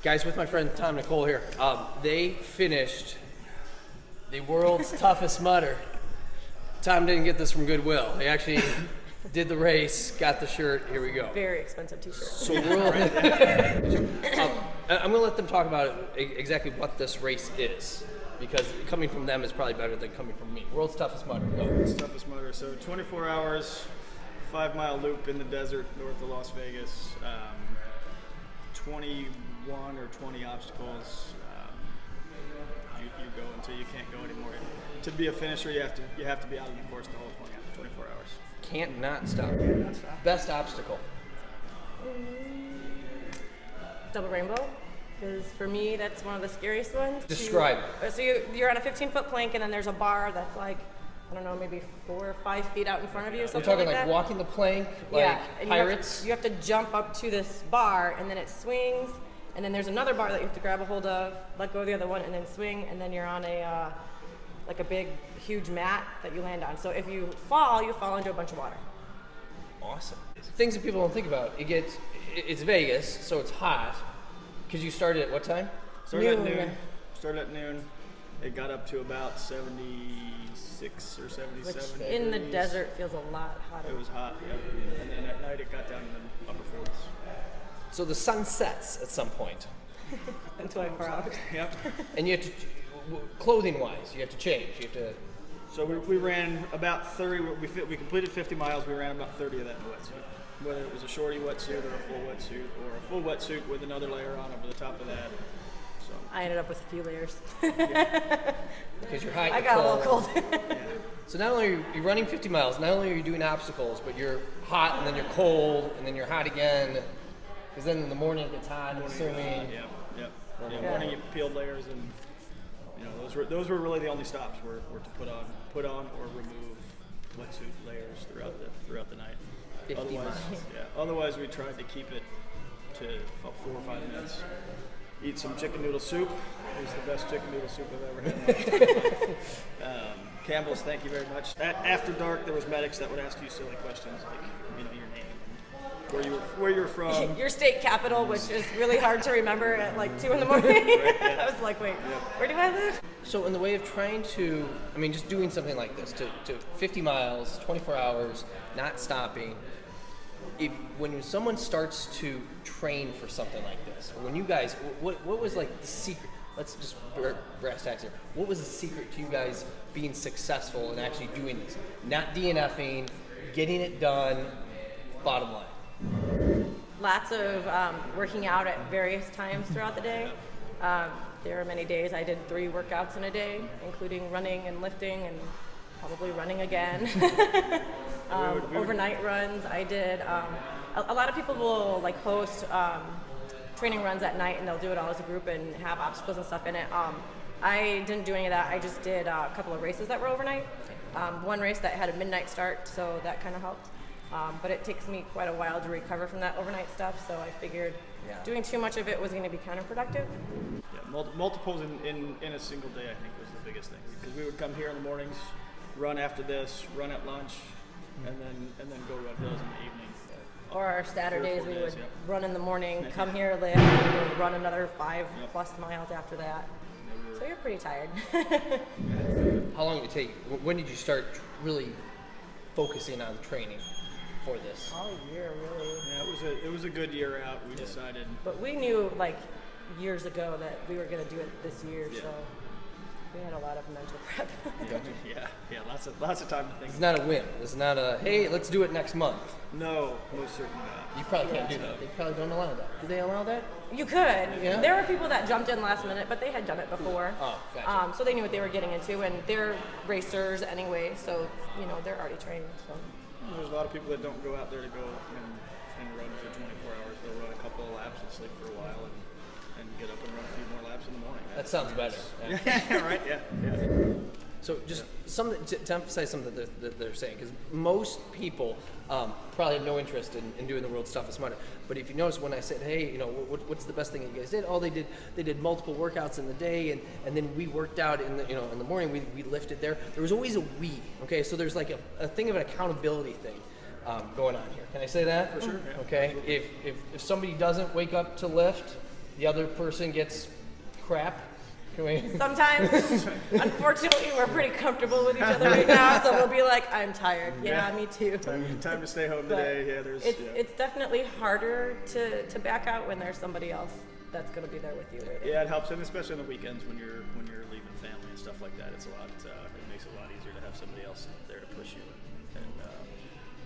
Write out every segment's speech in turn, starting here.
Guys, with my friend Tom and Nicole here, they finished the world's toughest mudder. Tom didn't get this from Goodwill. He actually did the race, got the shirt. Here we go. Very expensive T-shirt. So I'm going to let them talk about exactly what this race is, because coming from them is probably better than coming from me. World's toughest mudder. Go. World's toughest mudder. So 24 hours, 5-mile loop in the desert north of Las Vegas. 21 or 20 obstacles. You go until you can't go anymore. To be a finisher, you have to be out of the course the whole 24 hours. Can't not stop. Best obstacle. Double rainbow, because for me that's one of the scariest ones. Describe it. So you're on a 15-foot plank, and then there's a bar that's like, I don't know, maybe 4 or 5 feet out in front of you or something. We're talking like like that. walking the plank, like Yeah, and pirates. You have to jump up to this bar, and then it swings, and then there's another bar that you have to grab a hold of, let go of the other one, and then swing, and then you're on a like a big, huge mat that you land on. So if you fall into a bunch of water. Awesome. Things that people don't think about. It's Vegas, so it's hot. Because you started at what time? Started at noon. It got up to about 76 or 77 Which in the degrees. desert feels a lot hotter. It was hot, yeah. And then at night it got down in the upper 40s. So the sun sets at some point. In 24 hours. Yep. And you have to, clothing-wise, you have to change. You have to. So we ran about 30. We completed 50 miles. We ran about 30 of that in a wetsuit. Whether it was a shorty wetsuit or a full wetsuit, or a full wetsuit with another layer on over the top of that. So I ended up with a few layers. Because you're hot. I got a little cold. yeah. So not only are you running 50 miles, not only are you doing obstacles, but you're hot, and then you're cold, and then you're hot again. Because then in the morning it gets hot, I'm assuming. Yeah. Morning you peeled layers, and those were really the only stops were to put on or remove wetsuit layers throughout the night. 50 miles. Otherwise we tried to keep it to 4 or 5 minutes. Eat some chicken noodle soup. It was the best chicken noodle soup I've ever had. Campbell's, thank you very much. After dark, there was medics that would ask you silly questions like, your name, where you were from. Your state capital, which is really hard to remember at like 2 in the morning. I was like, wait, where do I live? So in the way of trying to, just doing something like this, to 50 miles, 24 hours, not stopping, when someone starts to train for something like this, or when you guys, what was like the secret? Let's just brass tacks here. What was the secret to you guys being successful and actually doing this? Not DNFing, getting it done, bottom line. Lots of working out at various times throughout the day. There are many days I did 3 workouts in a day, including running and lifting and probably running again. Overnight runs. I did. A lot of people will like host training runs at night, and they'll do it all as a group and have obstacles and stuff in it. I didn't do any of that. I just did a couple of races that were overnight. One race that had a midnight start, so that kind of helped. But it takes me quite a while to recover from that overnight stuff, so I figured doing too much of it was going to be counterproductive. Yeah, multiples in a single day, I think, was the biggest thing. Because we would come here in the mornings, run after this, run at lunch, and then go run hills in the evening. Or our Saturdays, we would yeah. run in the morning, come here, lift, and we would run another 5+ miles after that. So you're pretty tired. How long did it take? When did you start really focusing on training for this? All year, really. Yeah, it was a good year out. We decided. But we knew like years ago that we were going to do it this year, so we had a lot of mental prep. Yeah, lots of time to think. It's not a whim. It's not a, hey, let's do it next month. No, most certainly not. You probably can't do that. They probably don't allow that. Do they allow that? You could. Yeah. There were people that jumped in last minute, but they had done it before. Oh, gotcha. So they knew what they were getting into, and they're racers anyway, so they're already trained. So. There's a lot of people that don't go out there to go and run for 24 hours. They'll run a couple of laps and sleep for a while and get up and run a few more laps in the morning. That sounds better. Yeah, right? Yeah. So just something to emphasize something that they're saying, because most people probably have no interest in doing the world's toughest mudder. But if you notice, when I said, hey, what's the best thing that you guys did? Oh, they did multiple workouts in the day, and then we worked out in the morning. We lifted there. There was always a we. Okay, so there's like a thing of an accountability thing going on here. Can I say that? For sure. Yeah. Okay. If somebody doesn't wake up to lift, the other person gets crap. Can we? Sometimes, unfortunately, we're pretty comfortable with each other right now, so we'll be like, I'm tired. Yeah, me too. Time to stay home But today. Yeah, there's. It's definitely harder to back out when there's somebody else that's going to be there with you. Right? Yeah, it helps, and especially on the weekends when you're leaving family and stuff like that. It's a lot. It makes it a lot easier to have somebody else there to push you. And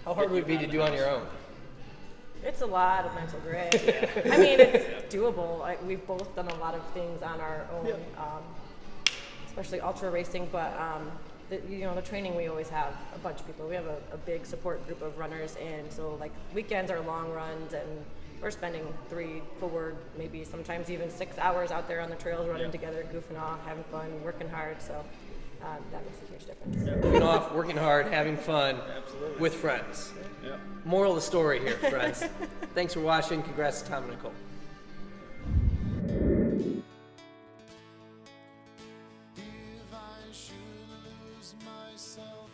How hard would it be to do on your own? It's a lot of mental grit. I mean, it's doable. We've both done a lot of things on our own, especially ultra racing. But the training, we always have a bunch of people. We have a big support group of runners, and so like weekends are long runs, and we're spending 3, 4, maybe sometimes even 6 hours out there on the trails running together, goofing off, having fun, working hard. So that makes a huge difference. Goofing off, working hard, having fun with friends. yeah. Moral of the story here, friends. Thanks for watching. Congrats to Tom and Nicole. If I should lose myself